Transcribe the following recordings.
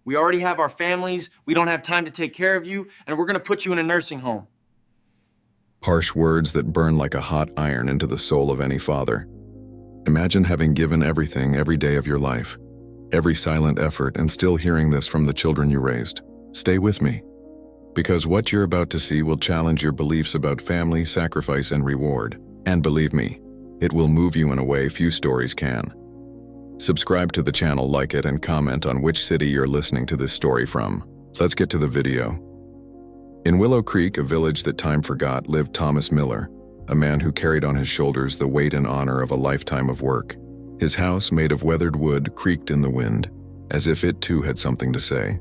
We already have our families, we don't have time to take care of you, and we're gonna put you in a nursing home. Harsh words that burn like a hot iron into the soul of any father. Imagine having given everything every day of your life, every silent effort, and still hearing this from the children you raised. Stay with me, because what you're about to see will challenge your beliefs about family, sacrifice, and reward. And believe me, it will move you in a way few stories can. Subscribe to the channel, like it, and comment on which city you're listening to this story from. Let's get to the video. In Willow Creek, a village that time forgot, lived Thomas Miller, a man who carried on his shoulders the weight and honor of a lifetime of work. His house, made of weathered wood, creaked in the wind, as if it too had something to say.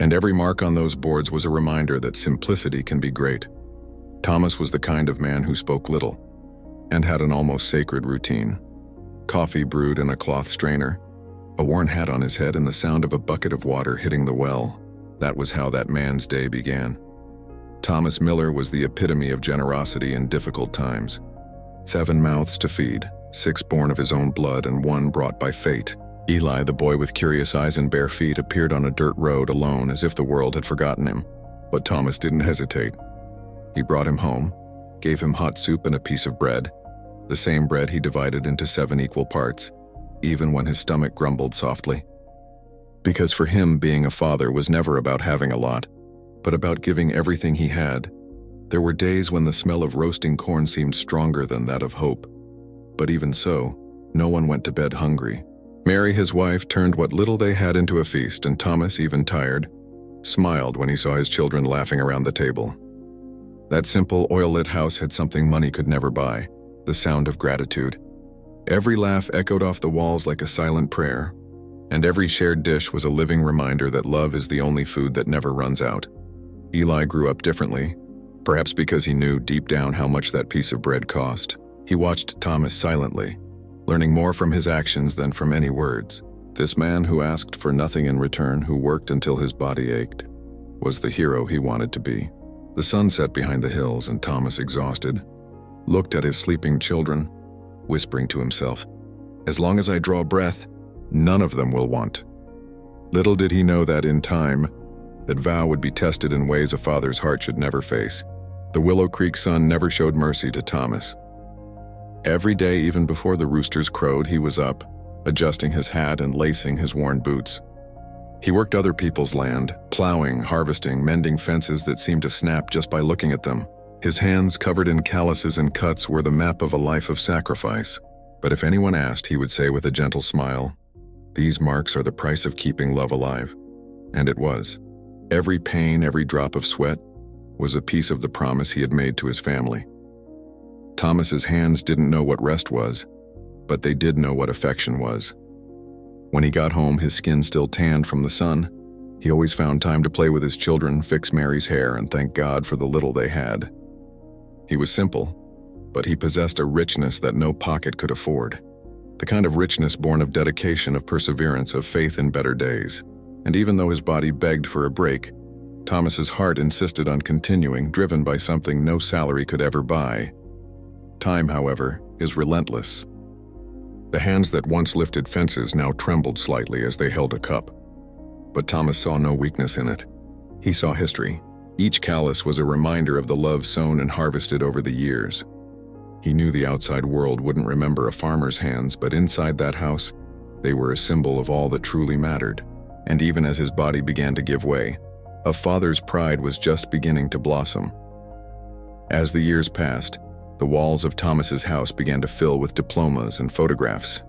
And every mark on those boards was a reminder that simplicity can be great. Thomas was the kind of man who spoke little, and had an almost sacred routine. Coffee brewed in a cloth strainer, a worn hat on his head, and the sound of a bucket of water hitting the well. That was how that man's day began. Thomas Miller was the epitome of generosity in difficult times. 7 mouths to feed, 6 born of his own blood and 1 brought by fate. Eli, the boy with curious eyes and bare feet, appeared on a dirt road alone as if the world had forgotten him. But Thomas didn't hesitate. He brought him home, gave him hot soup and a piece of bread, the same bread he divided into 7 equal parts, even when his stomach grumbled softly. Because for him, being a father was never about having a lot, but about giving everything he had. There were days when the smell of roasting corn seemed stronger than that of hope. But even so, no one went to bed hungry. Mary, his wife, turned what little they had into a feast, and Thomas, even tired, smiled when he saw his children laughing around the table. That simple, oil-lit house had something money could never buy: the sound of gratitude. Every laugh echoed off the walls like a silent prayer, and every shared dish was a living reminder that love is the only food that never runs out. Eli grew up differently, perhaps because he knew deep down how much that piece of bread cost. He watched Thomas silently, learning more from his actions than from any words. This man who asked for nothing in return, who worked until his body ached, was the hero he wanted to be. The sun set behind the hills, and Thomas, exhausted, looked at his sleeping children, whispering to himself, "As long as I draw breath, none of them will want." Little did he know that in time, that vow would be tested in ways a father's heart should never face. The Willow Creek sun never showed mercy to Thomas. Every day, even before the roosters crowed, he was up, adjusting his hat and lacing his worn boots. He worked other people's land, plowing, harvesting, mending fences that seemed to snap just by looking at them. His hands, covered in calluses and cuts, were the map of a life of sacrifice. But if anyone asked, he would say with a gentle smile, "These marks are the price of keeping love alive." And it was. Every pain, every drop of sweat, was a piece of the promise he had made to his family. Thomas's hands didn't know what rest was, but they did know what affection was. When he got home, his skin still tanned from the sun, he always found time to play with his children, fix Mary's hair, and thank God for the little they had. He was simple, but he possessed a richness that no pocket could afford. The kind of richness born of dedication, of perseverance, of faith in better days. And even though his body begged for a break, Thomas's heart insisted on continuing, driven by something no salary could ever buy. Time, however, is relentless. The hands that once lifted fences now trembled slightly as they held a cup. But Thomas saw no weakness in it. He saw history. Each callus was a reminder of the love sown and harvested over the years. He knew the outside world wouldn't remember a farmer's hands, but inside that house, they were a symbol of all that truly mattered. And even as his body began to give way, a father's pride was just beginning to blossom. As the years passed, the walls of Thomas's house began to fill with diplomas and photographs.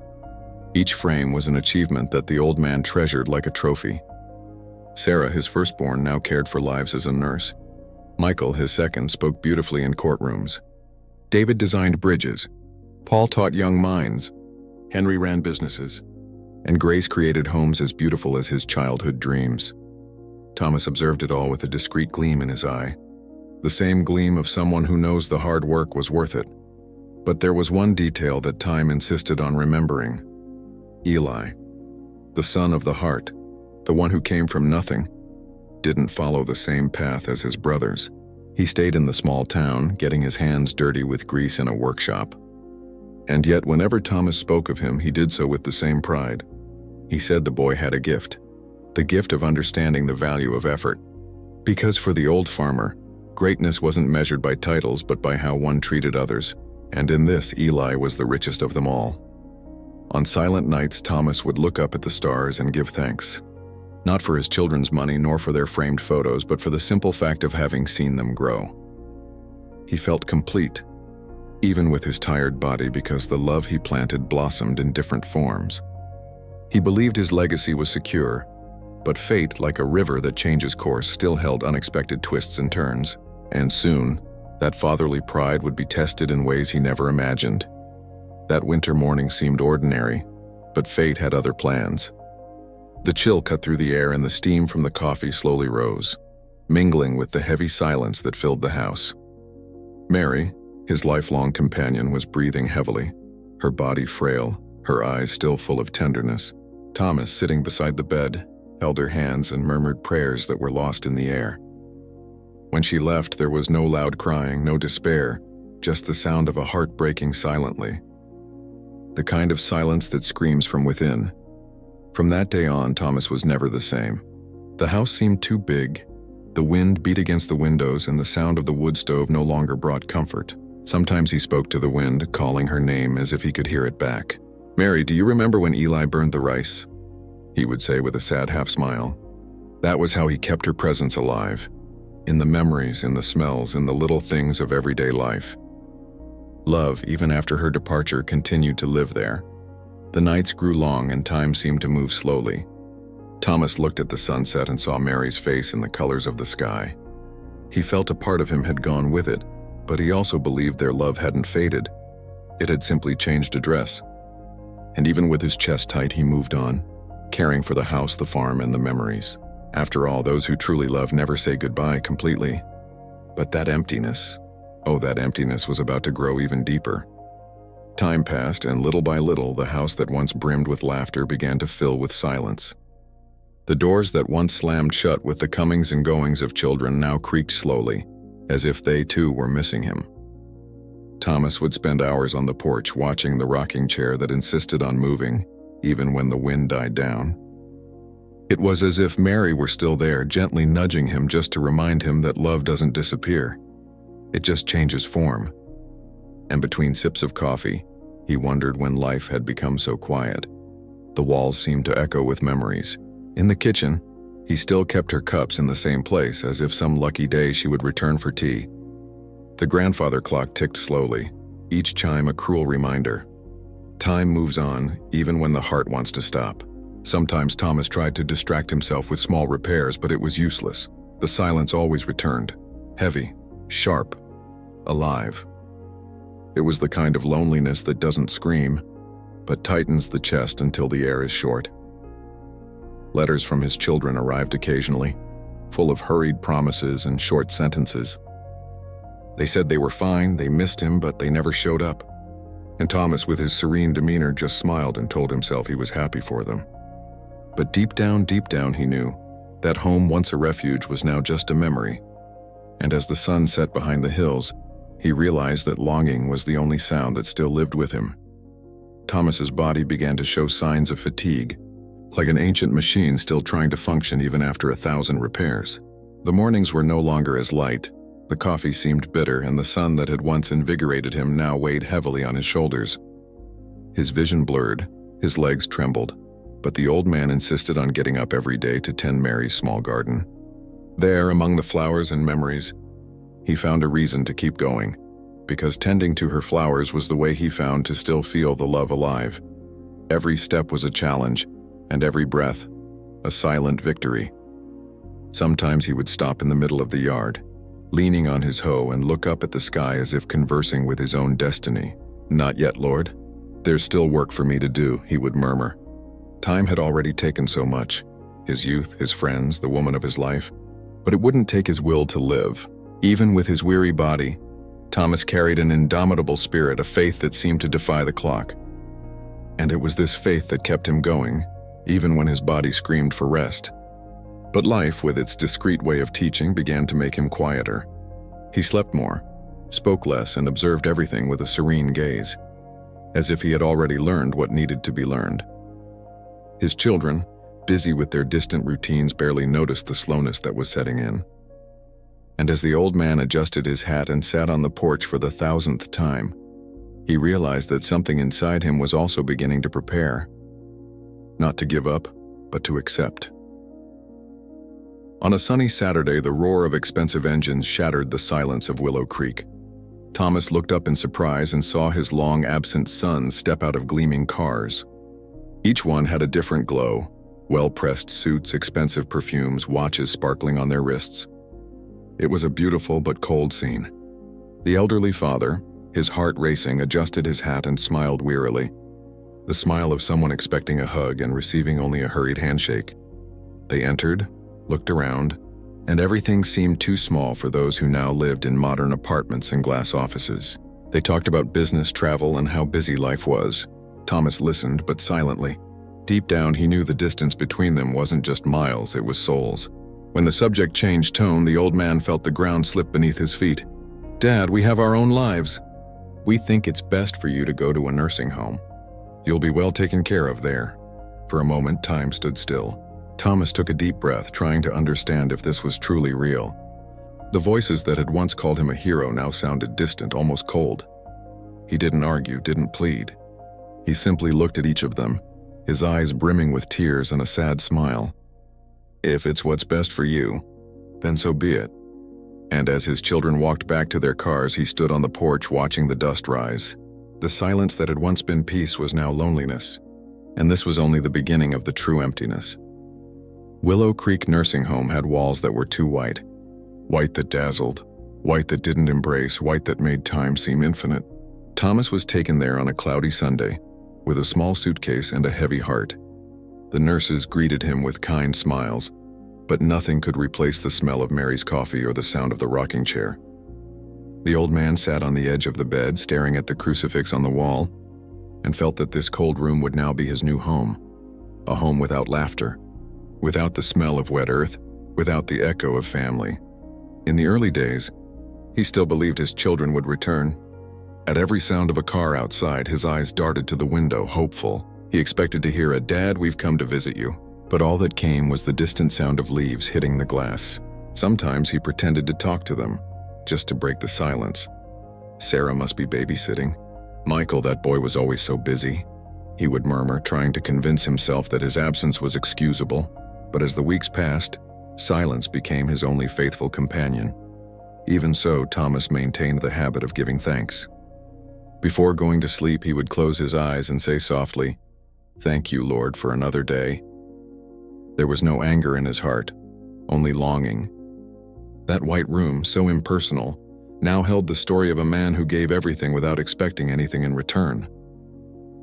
Each frame was an achievement that the old man treasured like a trophy. Sarah, his firstborn, now cared for lives as a nurse. Michael, his second, spoke beautifully in courtrooms. David designed bridges. Paul taught young minds. Henry ran businesses. And Grace created homes as beautiful as his childhood dreams. Thomas observed it all with a discreet gleam in his eye. The same gleam of someone who knows the hard work was worth it. But there was one detail that time insisted on remembering. Eli, the son of the heart, the one who came from nothing, didn't follow the same path as his brothers. He stayed in the small town, getting his hands dirty with grease in a workshop. And yet, whenever Thomas spoke of him, he did so with the same pride. He said the boy had a gift, the gift of understanding the value of effort. Because for the old farmer, greatness wasn't measured by titles but by how one treated others, and in this Eli was the richest of them all. On silent nights, Thomas would look up at the stars and give thanks. Not for his children's money nor for their framed photos, but for the simple fact of having seen them grow. He felt complete, even with his tired body, because the love he planted blossomed in different forms. He believed his legacy was secure, but fate, like a river that changes course, still held unexpected twists and turns, and soon, that fatherly pride would be tested in ways he never imagined. That winter morning seemed ordinary, but fate had other plans. The chill cut through the air and the steam from the coffee slowly rose, mingling with the heavy silence that filled the house. Mary, his lifelong companion, was breathing heavily, her body frail, her eyes still full of tenderness. Thomas, sitting beside the bed, held her hands and murmured prayers that were lost in the air. When she left, there was no loud crying, no despair, just the sound of a heart breaking silently. The kind of silence that screams from within. From that day on, Thomas was never the same. The house seemed too big. The wind beat against the windows, and the sound of the wood stove no longer brought comfort. Sometimes he spoke to the wind, calling her name as if he could hear it back. "Mary, do you remember when Eli burned the rice?" he would say with a sad half-smile. That was how he kept her presence alive. In the memories, in the smells, in the little things of everyday life. Love, even after her departure, continued to live there. The nights grew long and time seemed to move slowly. Thomas looked at the sunset and saw Mary's face in the colors of the sky. He felt a part of him had gone with it, but he also believed their love hadn't faded. It had simply changed address. And even with his chest tight, he moved on, caring for the house, the farm, and the memories. After all, those who truly love never say goodbye completely. But that emptiness, that emptiness was about to grow even deeper. Time passed, and little by little, the house that once brimmed with laughter began to fill with silence. The doors that once slammed shut with the comings and goings of children now creaked slowly, as if they too were missing him. Thomas would spend hours on the porch watching the rocking chair that insisted on moving, even when the wind died down. It was as if Mary were still there, gently nudging him just to remind him that love doesn't disappear. It just changes form. And between sips of coffee, he wondered when life had become so quiet. The walls seemed to echo with memories. In the kitchen, he still kept her cups in the same place, as if some lucky day she would return for tea. The grandfather clock ticked slowly, each chime a cruel reminder. Time moves on, even when the heart wants to stop. Sometimes Thomas tried to distract himself with small repairs, but it was useless. The silence always returned, heavy, sharp, alive. It was the kind of loneliness that doesn't scream, but tightens the chest until the air is short. Letters from his children arrived occasionally, full of hurried promises and short sentences. They said they were fine, they missed him, but they never showed up. And Thomas, with his serene demeanor, just smiled and told himself he was happy for them. But deep down, he knew that home, once a refuge, was now just a memory. And as the sun set behind the hills, he realized that longing was the only sound that still lived with him. Thomas's body began to show signs of fatigue, like an ancient machine still trying to function even after 1,000 repairs. The mornings were no longer as light. The coffee seemed bitter, and the sun that had once invigorated him now weighed heavily on his shoulders. His vision blurred, his legs trembled, but the old man insisted on getting up every day to tend Mary's small garden. There, among the flowers and memories, he found a reason to keep going, because tending to her flowers was the way he found to still feel the love alive. Every step was a challenge, and every breath, a silent victory. Sometimes he would stop in the middle of the yard, leaning on his hoe, and look up at the sky as if conversing with his own destiny. "Not yet, Lord. There's still work for me to do," he would murmur. Time had already taken so much, his youth, his friends, the woman of his life, but it wouldn't take his will to live. Even with his weary body, Thomas carried an indomitable spirit, a faith that seemed to defy the clock. And it was this faith that kept him going, even when his body screamed for rest. But life, with its discreet way of teaching, began to make him quieter. He slept more, spoke less, and observed everything with a serene gaze, as if he had already learned what needed to be learned. His children, busy with their distant routines, barely noticed the slowness that was setting in. And as the old man adjusted his hat and sat on the porch for the 1,000th time, he realized that something inside him was also beginning to prepare. Not to give up, but to accept. On a sunny Saturday, the roar of expensive engines shattered the silence of Willow Creek. Thomas looked up in surprise and saw his long-absent sons step out of gleaming cars. Each one had a different glow: well-pressed suits, expensive perfumes, watches sparkling on their wrists. It was a beautiful but cold scene. The elderly father, his heart racing, adjusted his hat and smiled wearily, the smile of someone expecting a hug and receiving only a hurried handshake. They entered, looked around, and everything seemed too small for those who now lived in modern apartments and glass offices. They talked about business, travel, and how busy life was. Thomas listened, but silently. Deep down, he knew the distance between them wasn't just miles, it was souls. When the subject changed tone, the old man felt the ground slip beneath his feet. "Dad, we have our own lives. We think it's best for you to go to a nursing home. You'll be well taken care of there." For a moment, time stood still. Thomas took a deep breath, trying to understand if this was truly real. The voices that had once called him a hero now sounded distant, almost cold. He didn't argue, didn't plead. He simply looked at each of them, his eyes brimming with tears and a sad smile. "If it's what's best for you, then so be it." And as his children walked back to their cars, he stood on the porch watching the dust rise. The silence that had once been peace was now loneliness, and this was only the beginning of the true emptiness. Willow Creek Nursing Home had walls that were too white. White that dazzled, white that didn't embrace, white that made time seem infinite. Thomas was taken there on a cloudy Sunday, with a small suitcase and a heavy heart. The nurses greeted him with kind smiles, but nothing could replace the smell of Mary's coffee or the sound of the rocking chair. The old man sat on the edge of the bed, staring at the crucifix on the wall, and felt that this cold room would now be his new home. A home without laughter, without the smell of wet earth, without the echo of family. In the early days, he still believed his children would return. At every sound of a car outside, his eyes darted to the window, hopeful. He expected to hear a "Dad, we've come to visit you." But all that came was the distant sound of leaves hitting the glass. Sometimes he pretended to talk to them, just to break the silence. "Sarah must be babysitting. Michael, that boy was always so busy," he would murmur, trying to convince himself that his absence was excusable. But as the weeks passed, silence became his only faithful companion. Even so, Thomas maintained the habit of giving thanks. Before going to sleep, he would close his eyes and say softly, "Thank you, Lord, for another day." There was no anger in his heart, only longing. That white room, so impersonal, now held the story of a man who gave everything without expecting anything in return.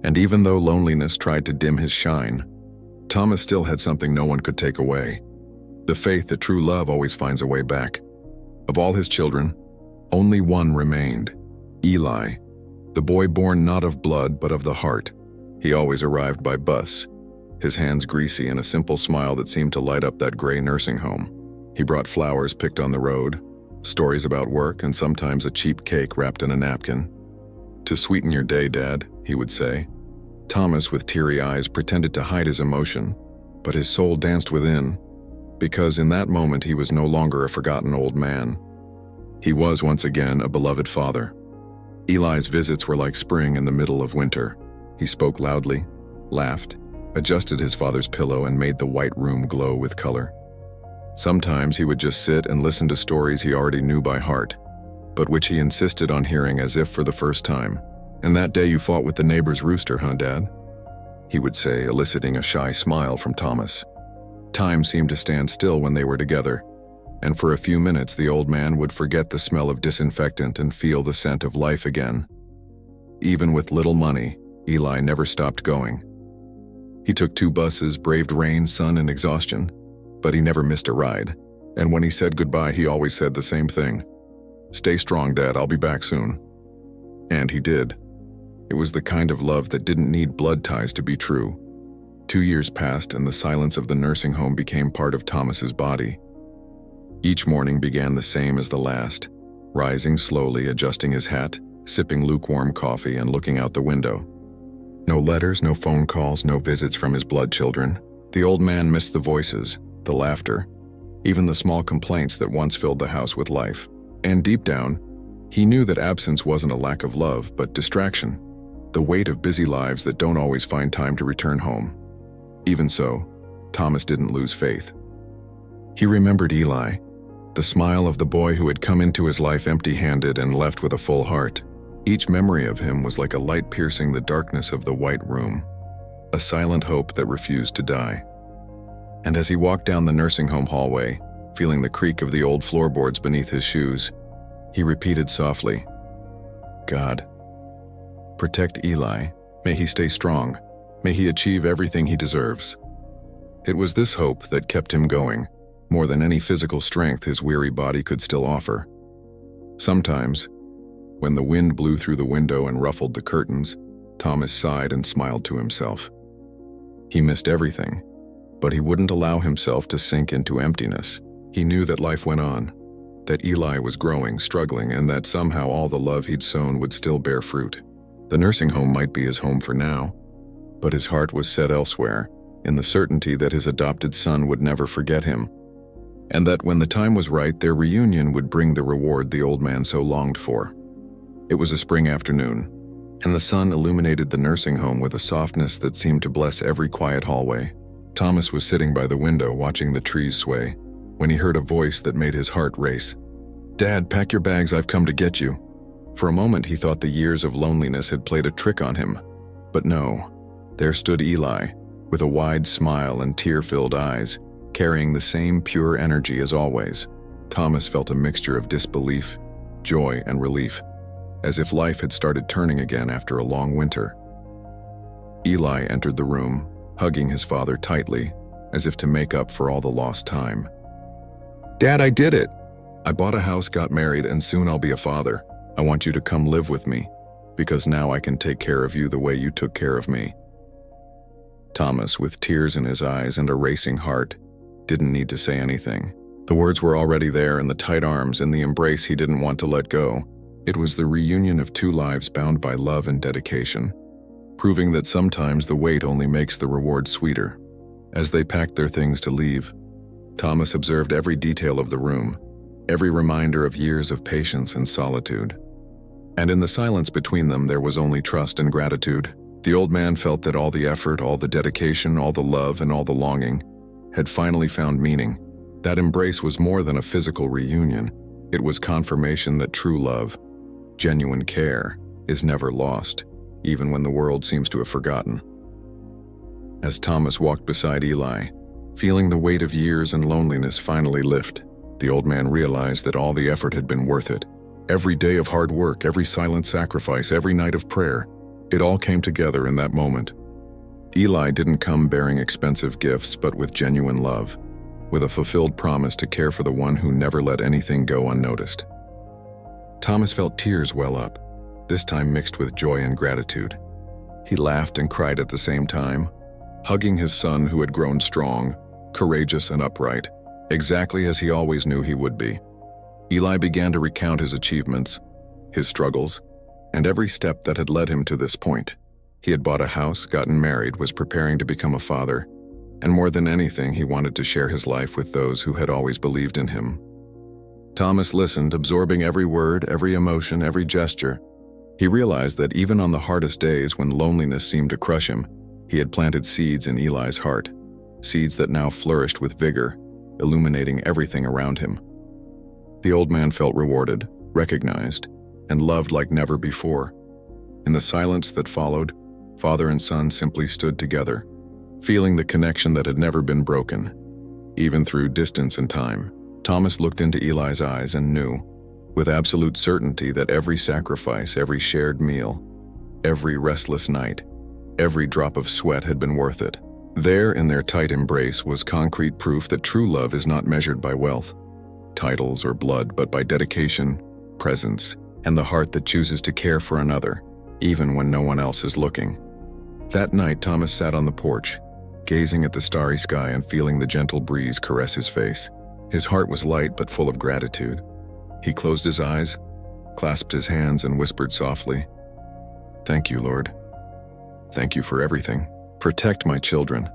And even though loneliness tried to dim his shine, Thomas still had something no one could take away: the faith that true love always finds a way back. Of all his children, only one remained: Eli, the boy born not of blood but of the heart. He always arrived by bus, his hands greasy and a simple smile that seemed to light up that gray nursing home. He brought flowers picked on the road, stories about work, and sometimes a cheap cake wrapped in a napkin. "To sweeten your day, Dad," he would say. Thomas, with teary eyes, pretended to hide his emotion, but his soul danced within, because in that moment he was no longer a forgotten old man. He was once again a beloved father. Eli's visits were like spring in the middle of winter. He spoke loudly, laughed, adjusted his father's pillow, and made the white room glow with color. Sometimes he would just sit and listen to stories he already knew by heart, but which he insisted on hearing as if for the first time. "And that day you fought with the neighbor's rooster, huh, Dad?" he would say, eliciting a shy smile from Thomas. Time seemed to stand still when they were together, and for a few minutes the old man would forget the smell of disinfectant and feel the scent of life again. Even with little money, Eli never stopped going. He took 2 buses, braved rain, sun, and exhaustion, but he never missed a ride. And when he said goodbye, he always said the same thing: "Stay strong, Dad, I'll be back soon." And he did. It was the kind of love that didn't need blood ties to be true. 2 years passed, and the silence of the nursing home became part of Thomas's body. Each morning began the same as the last, rising slowly, adjusting his hat, sipping lukewarm coffee, and looking out the window. No letters, no phone calls, no visits from his blood children, The old man missed the voices, the laughter, even the small complaints that once filled the house with life. And deep down, he knew that absence wasn't a lack of love, but distraction, the weight of busy lives that don't always find time to return home. Even so, Thomas didn't lose faith. He remembered Eli, the smile of the boy who had come into his life empty-handed and left with a full heart. Each memory of him was like a light piercing the darkness of the white room, a silent hope that refused to die. And as he walked down the nursing home hallway, feeling the creak of the old floorboards beneath his shoes, he repeated softly, "God, protect Eli. May he stay strong. May he achieve everything he deserves." It was this hope that kept him going, more than any physical strength his weary body could still offer. Sometimes, when the wind blew through the window and ruffled the curtains, Thomas sighed and smiled to himself. He missed everything, but he wouldn't allow himself to sink into emptiness. He knew that life went on, that Eli was growing, struggling, and that somehow all the love he'd sown would still bear fruit. The nursing home might be his home for now, but his heart was set elsewhere, in the certainty that his adopted son would never forget him, and that when the time was right, their reunion would bring the reward the old man so longed for. It was a spring afternoon, and the sun illuminated the nursing home with a softness that seemed to bless every quiet hallway. Thomas was sitting by the window watching the trees sway, when he heard a voice that made his heart race. "Dad, pack your bags, I've come to get you." For a moment he thought the years of loneliness had played a trick on him, but no, there stood Eli, with a wide smile and tear-filled eyes, carrying the same pure energy as always. Thomas felt a mixture of disbelief, joy, and relief, as if life had started turning again after a long winter. Eli entered the room, hugging his father tightly, as if to make up for all the lost time. "Dad, I did it! I bought a house, got married, and soon I'll be a father. I want you to come live with me, because now I can take care of you the way you took care of me." Thomas, with tears in his eyes and a racing heart, didn't need to say anything. The words were already there in the tight arms, in the embrace he didn't want to let go. It was the reunion of two lives bound by love and dedication, proving that sometimes the wait only makes the reward sweeter. As they packed their things to leave, Thomas observed every detail of the room, every reminder of years of patience and solitude. And in the silence between them there was only trust and gratitude. The old man felt that all the effort, all the dedication, all the love, and all the longing had finally found meaning. That embrace was more than a physical reunion. It was confirmation that true love, genuine care, is never lost, even when the world seems to have forgotten. As Thomas walked beside Eli, feeling the weight of years and loneliness finally lift, the old man realized that all the effort had been worth it. Every day of hard work, every silent sacrifice, every night of prayer, it all came together in that moment. Eli didn't come bearing expensive gifts, but with genuine love, with a fulfilled promise to care for the one who never let anything go unnoticed. Thomas felt tears well up, this time mixed with joy and gratitude. He laughed and cried at the same time, hugging his son who had grown strong, courageous, and upright, exactly as he always knew he would be. Eli began to recount his achievements, his struggles, and every step that had led him to this point. He had bought a house, gotten married, was preparing to become a father, and more than anything, he wanted to share his life with those who had always believed in him. Thomas listened, absorbing every word, every emotion, every gesture. He realized that even on the hardest days when loneliness seemed to crush him, he had planted seeds in Eli's heart, seeds that now flourished with vigor, illuminating everything around him. The old man felt rewarded, recognized, and loved like never before. In the silence that followed, father and son simply stood together, feeling the connection that had never been broken, even through distance and time. Thomas looked into Eli's eyes and knew, with absolute certainty, that every sacrifice, every shared meal, every restless night, every drop of sweat had been worth it. There, in their tight embrace, was concrete proof that true love is not measured by wealth, titles, or blood, but by dedication, presence, and the heart that chooses to care for another, even when no one else is looking. That night, Thomas sat on the porch, gazing at the starry sky and feeling the gentle breeze caress his face. His heart was light but full of gratitude. He closed his eyes, clasped his hands, and whispered softly, "Thank you, Lord. Thank you for everything. Protect my children.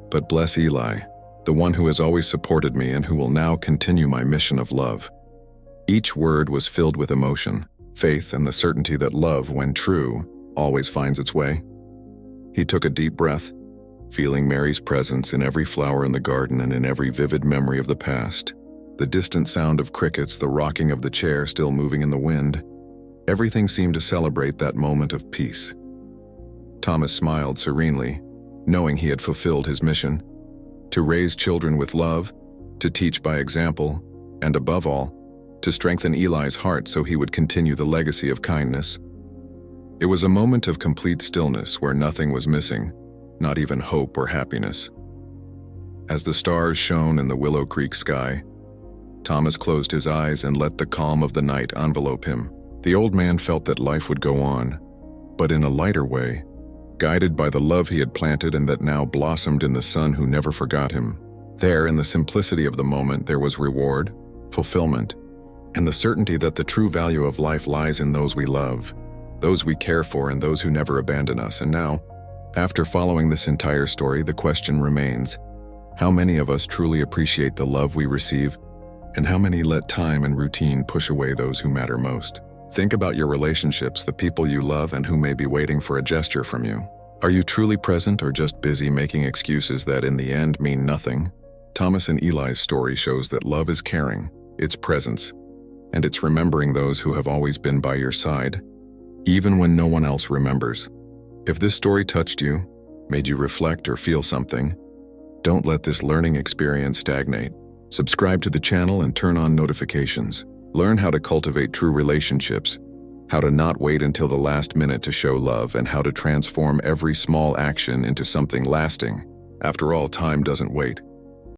But bless Eli, the one who has always supported me and who will now continue my mission of love." Each word was filled with emotion, faith, and the certainty that love, when true, always finds its way. He took a deep breath, feeling Mary's presence in every flower in the garden and in every vivid memory of the past. The distant sound of crickets, the rocking of the chair still moving in the wind, everything seemed to celebrate that moment of peace. Thomas smiled serenely, knowing he had fulfilled his mission: to raise children with love, to teach by example, and above all, to strengthen Eli's heart so he would continue the legacy of kindness. It was a moment of complete stillness where nothing was missing, not even hope or happiness. As the stars shone in the Willow Creek sky, Thomas closed his eyes and let the calm of the night envelope him. The old man felt that life would go on, but in a lighter way, guided by the love he had planted and that now blossomed in the son who never forgot him. There, in the simplicity of the moment, there was reward, fulfillment, and the certainty that the true value of life lies in those we love, those we care for, and those who never abandon us. And now, after following this entire story, the question remains: how many of us truly appreciate the love we receive, and how many let time and routine push away those who matter most? Think about your relationships, the people you love and who may be waiting for a gesture from you. Are you truly present or just busy making excuses that in the end mean nothing? Thomas and Eli's story shows that love is caring, it's presence, and it's remembering those who have always been by your side, even when no one else remembers. If this story touched you, made you reflect or feel something, don't let this learning experience stagnate. Subscribe to the channel and turn on notifications. Learn how to cultivate true relationships, how to not wait until the last minute to show love, and how to transform every small action into something lasting. After all, time doesn't wait.